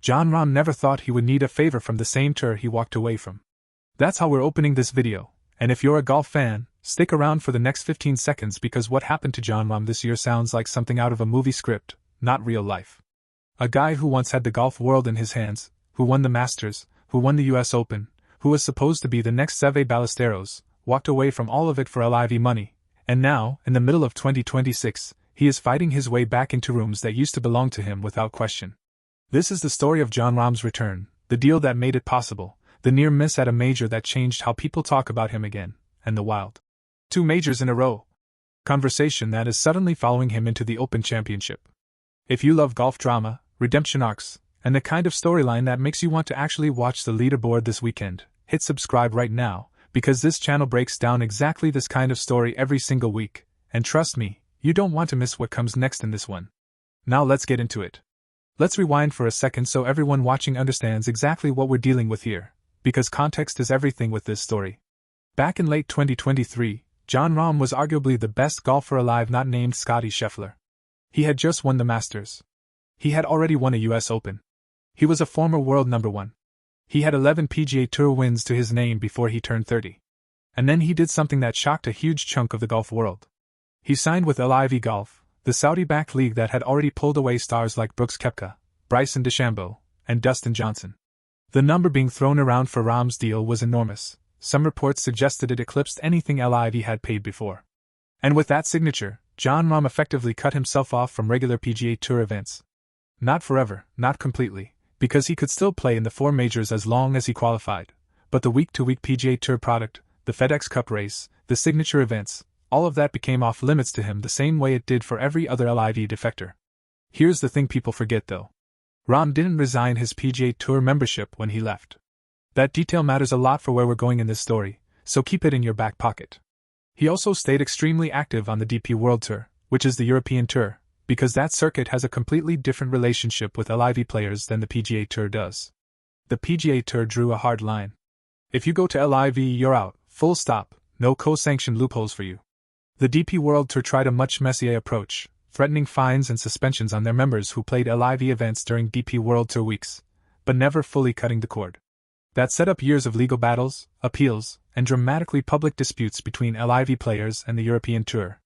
Jon Rahm never thought he would need a favor from the same tour he walked away from. That's how we're opening this video, and if you're a golf fan, stick around for the next 15 seconds because what happened to Jon Rahm this year sounds like something out of a movie script, not real life. A guy who once had the golf world in his hands, who won the Masters, who won the US Open, who was supposed to be the next Seve Ballesteros, walked away from all of it for LIV money, and now, in the middle of 2026, he is fighting his way back into rooms that used to belong to him without question. This is the story of Jon Rahm's return, the deal that made it possible, the near miss at a major that changed how people talk about him again, and the wild 2 majors in a row conversation that is suddenly following him into the Open Championship. If you love golf drama, redemption arcs, and the kind of storyline that makes you want to actually watch the leaderboard this weekend, hit subscribe right now, because this channel breaks down exactly this kind of story every single week, and trust me, you don't want to miss what comes next in this one. Now let's get into it. Let's rewind for a second so everyone watching understands exactly what we're dealing with here, because context is everything with this story. Back in late 2023, Jon Rahm was arguably the best golfer alive not named Scottie Scheffler. He had just won the Masters. He had already won a US Open. He was a former world number 1. He had 11 PGA Tour wins to his name before he turned 30. And then he did something that shocked a huge chunk of the golf world. He signed with LIV Golf, the Saudi-backed league that had already pulled away stars like Brooks Koepka, Bryson DeChambeau, and Dustin Johnson. The number being thrown around for Rahm's deal was enormous. Some reports suggested it eclipsed anything LIV had paid before. And with that signature, Jon Rahm effectively cut himself off from regular PGA Tour events. Not forever, not completely, because he could still play in the 4 majors as long as he qualified, but the week-to-week PGA Tour product, the FedEx Cup race, the signature events, all of that became off limits to him the same way it did for every other LIV defector. Here's the thing people forget though. Rahm didn't resign his PGA Tour membership when he left. That detail matters a lot for where we're going in this story, so keep it in your back pocket. He also stayed extremely active on the DP World Tour, which is the European Tour, because that circuit has a completely different relationship with LIV players than the PGA Tour does. The PGA Tour drew a hard line. If you go to LIV, you're out, full stop, no co-sanctioned loopholes for you. The DP World Tour tried a much messier approach, threatening fines and suspensions on their members who played LIV events during DP World Tour weeks, but never fully cutting the cord. That set up years of legal battles, appeals, and dramatically public disputes between LIV players and the European Tour.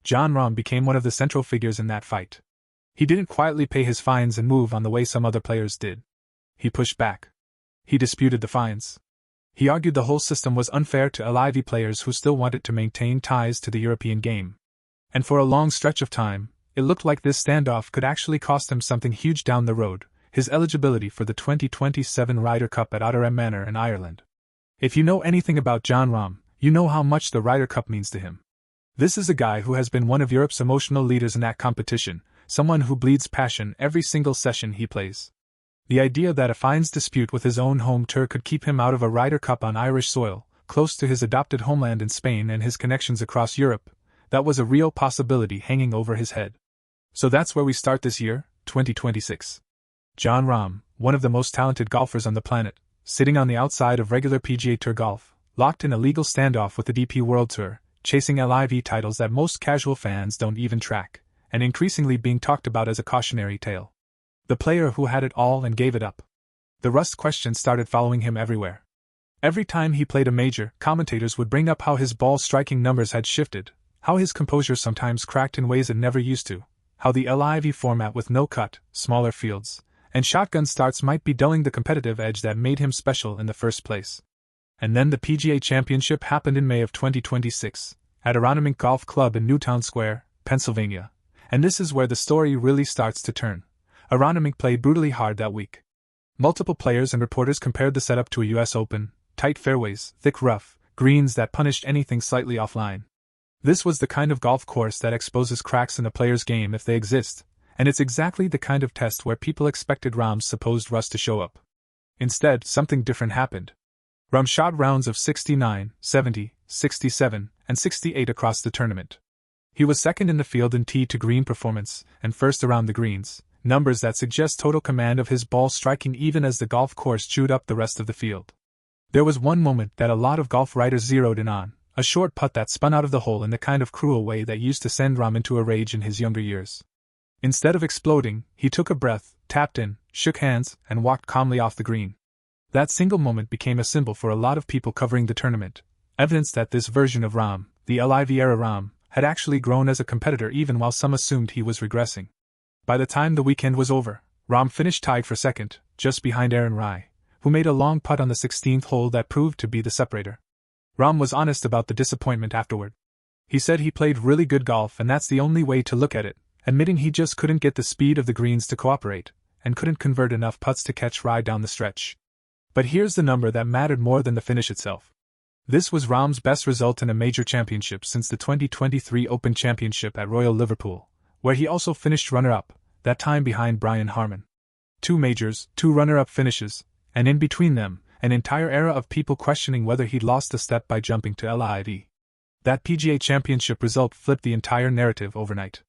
Jon Rahm became one of the central figures in that fight. He didn't quietly pay his fines and move on the way some other players did. He pushed back. He disputed the fines. He argued the whole system was unfair to LIV players who still wanted to maintain ties to the European game. And for a long stretch of time, it looked like this standoff could actually cost him something huge down the road, his eligibility for the 2027 Ryder Cup at Otterham Manor in Ireland. If you know anything about Jon Rahm, you know how much the Ryder Cup means to him. This is a guy who has been one of Europe's emotional leaders in that competition, someone who bleeds passion every single session he plays. The idea that a fines dispute with his own home tour could keep him out of a Ryder Cup on Irish soil, close to his adopted homeland in Spain and his connections across Europe, that was a real possibility hanging over his head. So that's where we start this year, 2026. Jon Rahm, one of the most talented golfers on the planet, sitting on the outside of regular PGA Tour golf, locked in a legal standoff with the DP World Tour, chasing LIV titles that most casual fans don't even track, and increasingly being talked about as a cautionary tale. The player who had it all and gave it up. The rust questions started following him everywhere. Every time he played a major, commentators would bring up how his ball striking numbers had shifted, how his composure sometimes cracked in ways it never used to, how the LIV format with no cut, smaller fields, and shotgun starts might be dulling the competitive edge that made him special in the first place. And then the PGA Championship happened in May of 2026, at Aronimink Golf Club in Newtown Square, Pennsylvania, and this is where the story really starts to turn. Aronimink played brutally hard that week. Multiple players and reporters compared the setup to a US Open, tight fairways, thick rough, greens that punished anything slightly offline. This was the kind of golf course that exposes cracks in a player's game if they exist, and it's exactly the kind of test where people expected Rahm's supposed rust to show up. Instead, something different happened. Rahm shot rounds of 69, 70, 67, and 68 across the tournament. He was second in the field in tee to green performance, and first around the greens, numbers that suggest total command of his ball striking even as the golf course chewed up the rest of the field. There was one moment that a lot of golf writers zeroed in on, a short putt that spun out of the hole in the kind of cruel way that used to send Rahm into a rage in his younger years. Instead of exploding, he took a breath, tapped in, shook hands, and walked calmly off the green. That single moment became a symbol for a lot of people covering the tournament, evidence that this version of Rahm, the LIV era Rahm, had actually grown as a competitor even while some assumed he was regressing. By the time the weekend was over, Rahm finished tied for second, just behind Aaron Rai, who made a long putt on the 16th hole that proved to be the separator. Rahm was honest about the disappointment afterward. He said he played really good golf and that's the only way to look at it, admitting he just couldn't get the speed of the greens to cooperate, and couldn't convert enough putts to catch Rai down the stretch. But here's the number that mattered more than the finish itself. This was Rahm's best result in a major championship since the 2023 Open Championship at Royal Liverpool, where he also finished runner-up, that time behind Brian Harman. 2 majors, 2 runner-up finishes, and in between them, an entire era of people questioning whether he'd lost a step by jumping to LIV. That PGA Championship result flipped the entire narrative overnight.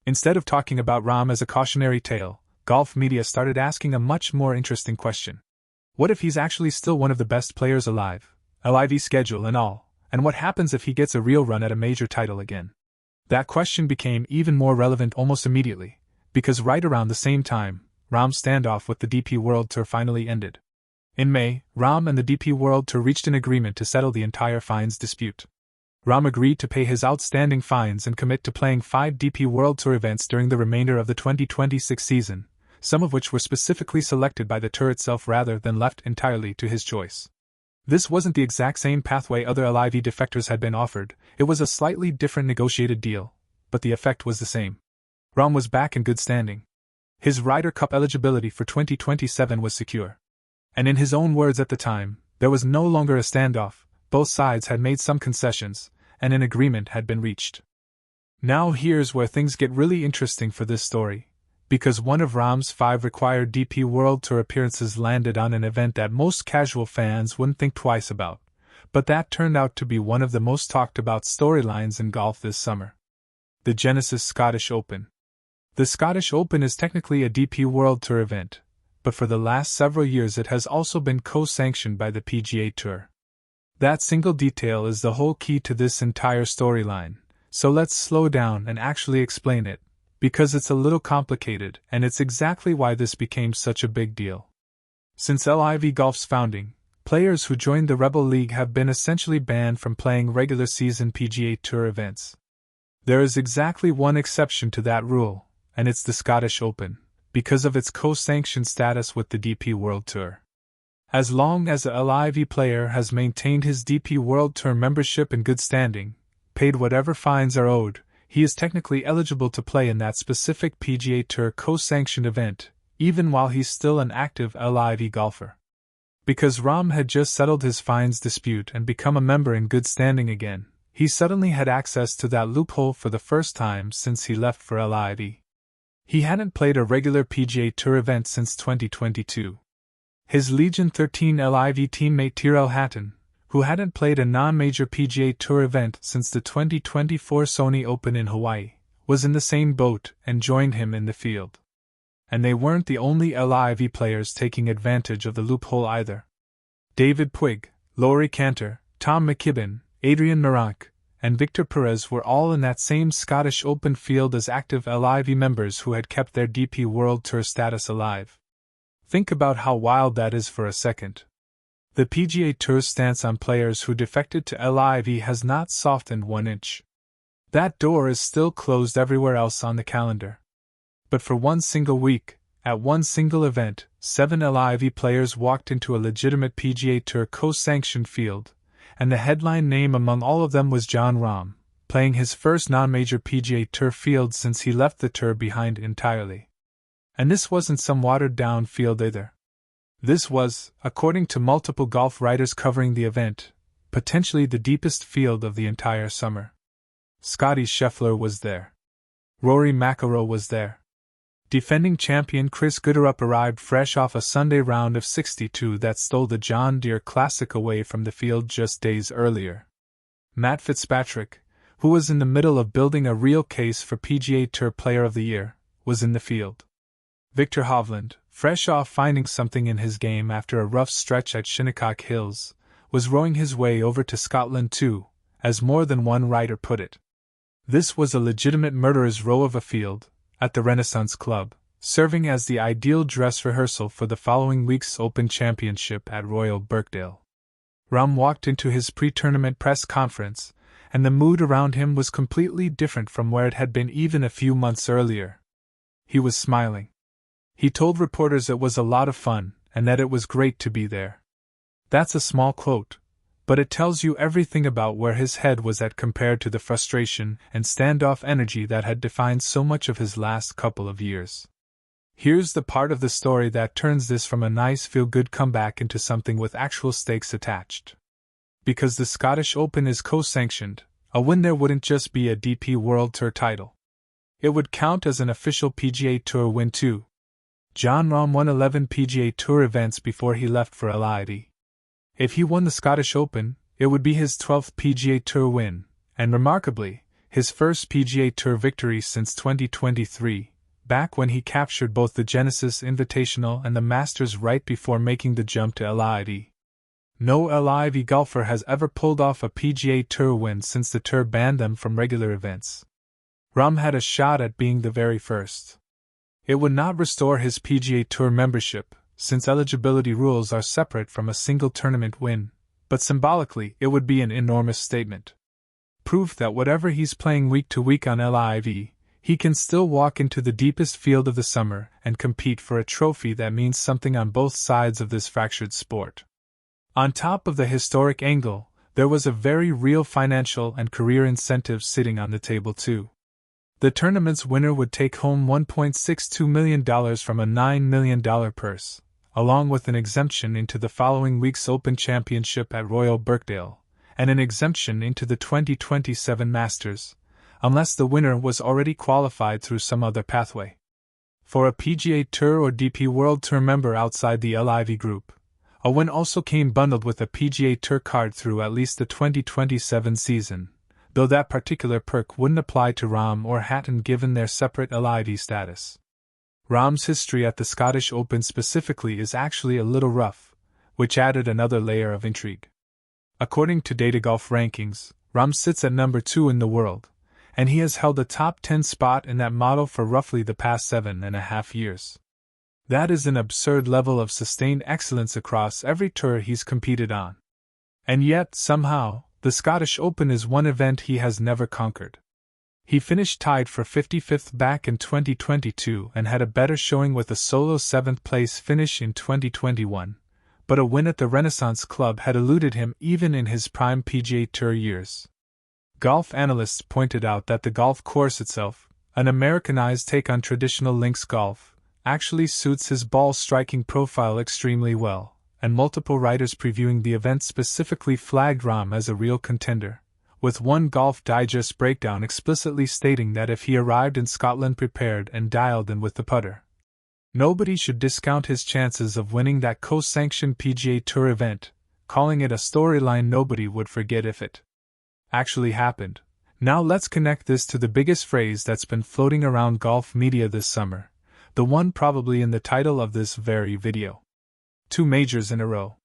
Instead of talking about Rahm as a cautionary tale, golf media started asking a much more interesting question. What if he's actually still one of the best players alive? LIV schedule and all, and what happens if he gets a real run at a major title again? That question became even more relevant almost immediately, because right around the same time, Rahm's standoff with the DP World Tour finally ended. In May, Rahm and the DP World Tour reached an agreement to settle the entire fines dispute. Rahm agreed to pay his outstanding fines and commit to playing 5 DP World Tour events during the remainder of the 2026 season, some of which were specifically selected by the tour itself rather than left entirely to his choice. This wasn't the exact same pathway other LIV defectors had been offered, it was a slightly different negotiated deal, but the effect was the same. Rahm was back in good standing. His Ryder Cup eligibility for 2027 was secure. And in his own words at the time, there was no longer a standoff, both sides had made some concessions, and an agreement had been reached. Now here's where things get really interesting for this story, because one of Rahm's 5 required DP World Tour appearances landed on an event that most casual fans wouldn't think twice about, but that turned out to be one of the most talked about storylines in golf this summer. The Genesis Scottish Open. The Scottish Open is technically a DP World Tour event, but for the last several years it has also been co-sanctioned by the PGA Tour. That single detail is the whole key to this entire storyline, so let's slow down and actually explain it, because it's a little complicated and it's exactly why this became such a big deal. Since LIV Golf's founding, players who joined the Rebel League have been essentially banned from playing regular season PGA Tour events. There is exactly one exception to that rule, and it's the Scottish Open, because of its co-sanctioned status with the DP World Tour. As long as a LIV player has maintained his DP World Tour membership in good standing, paid whatever fines are owed, he is technically eligible to play in that specific PGA Tour co-sanctioned event, even while he's still an active LIV golfer. Because Rahm had just settled his fines dispute and become a member in good standing again, he suddenly had access to that loophole for the first time since he left for LIV. He hadn't played a regular PGA Tour event since 2022. His Legion 13 LIV teammate Tyrrell Hatton, who hadn't played a non-major PGA Tour event since the 2024 Sony Open in Hawaii, was in the same boat and joined him in the field. And they weren't the only LIV players taking advantage of the loophole either. David Puig, Laurie Cantor, Tom McKibben, Adrian Meronk, and Victor Perez were all in that same Scottish Open field as active LIV members who had kept their DP World Tour status alive. Think about how wild that is for a second. The PGA Tour's stance on players who defected to LIV has not softened 1 inch. That door is still closed everywhere else on the calendar. But for one single week, at one single event, 7 LIV players walked into a legitimate PGA Tour co-sanctioned field, and the headline name among all of them was Jon Rahm, playing his first non-major PGA Tour field since he left the tour behind entirely. And this wasn't some watered-down field either. This was, according to multiple golf writers covering the event, potentially the deepest field of the entire summer. Scotty Scheffler was there. Rory McIlroy was there. Defending champion Chris Gooderup arrived fresh off a Sunday round of 62 that stole the John Deere Classic away from the field just days earlier. Matt Fitzpatrick, who was in the middle of building a real case for PGA Tour Player of the Year, was in the field. Victor Hovland, fresh off finding something in his game after a rough stretch at Shinnecock Hills, was rowing his way over to Scotland too, as more than one writer put it. This was a legitimate murderer's row of a field, at the Renaissance Club, serving as the ideal dress rehearsal for the following week's Open Championship at Royal Birkdale. Rahm walked into his pre-tournament press conference, and the mood around him was completely different from where it had been even a few months earlier. He was smiling. He told reporters it was a lot of fun, and that it was great to be there. That's a small quote, but it tells you everything about where his head was at compared to the frustration and standoff energy that had defined so much of his last couple of years. Here's the part of the story that turns this from a nice feel-good comeback into something with actual stakes attached. Because the Scottish Open is co-sanctioned, a win there wouldn't just be a DP World Tour title. It would count as an official PGA Tour win too. Jon Rahm won 11 PGA Tour events before he left for LIV. If he won the Scottish Open, it would be his 12th PGA Tour win, and remarkably, his first PGA Tour victory since 2023, back when he captured both the Genesis Invitational and the Masters right before making the jump to LIV. No LIV golfer has ever pulled off a PGA Tour win since the tour banned them from regular events. Rahm had a shot at being the very first. It would not restore his PGA Tour membership, since eligibility rules are separate from a single tournament win, but symbolically it would be an enormous statement. Proof that whatever he's playing week to week on LIV, he can still walk into the deepest field of the summer and compete for a trophy that means something on both sides of this fractured sport. On top of the historic angle, there was a very real financial and career incentive sitting on the table too. The tournament's winner would take home $1.62 million from a $9 million purse, along with an exemption into the following week's Open Championship at Royal Birkdale, and an exemption into the 2027 Masters, unless the winner was already qualified through some other pathway. For a PGA Tour or DP World Tour member outside the LIV group, a win also came bundled with a PGA Tour card through at least the 2027 season, though that particular perk wouldn't apply to Rahm or Hatton given their separate LIV status. Rahm's history at the Scottish Open specifically is actually a little rough, which added another layer of intrigue. According to Data Golf rankings, Rahm sits at number 2 in the world, and he has held a top 10 spot in that model for roughly the past 7.5 years. That is an absurd level of sustained excellence across every tour he's competed on. And yet, somehow, the Scottish Open is one event he has never conquered. He finished tied for 55th back in 2022 and had a better showing with a solo 7th place finish in 2021, but a win at the Renaissance Club had eluded him even in his prime PGA Tour years. Golf analysts pointed out that the golf course itself, an Americanized take on traditional links golf, actually suits his ball-striking profile extremely well, and multiple writers previewing the event specifically flagged Rahm as a real contender, with one Golf Digest breakdown explicitly stating that if he arrived in Scotland prepared and dialed in with the putter, nobody should discount his chances of winning that co-sanctioned PGA Tour event, calling it a storyline nobody would forget if it actually happened. Now let's connect this to the biggest phrase that's been floating around golf media this summer, the one probably in the title of this very video. 2 majors in a row.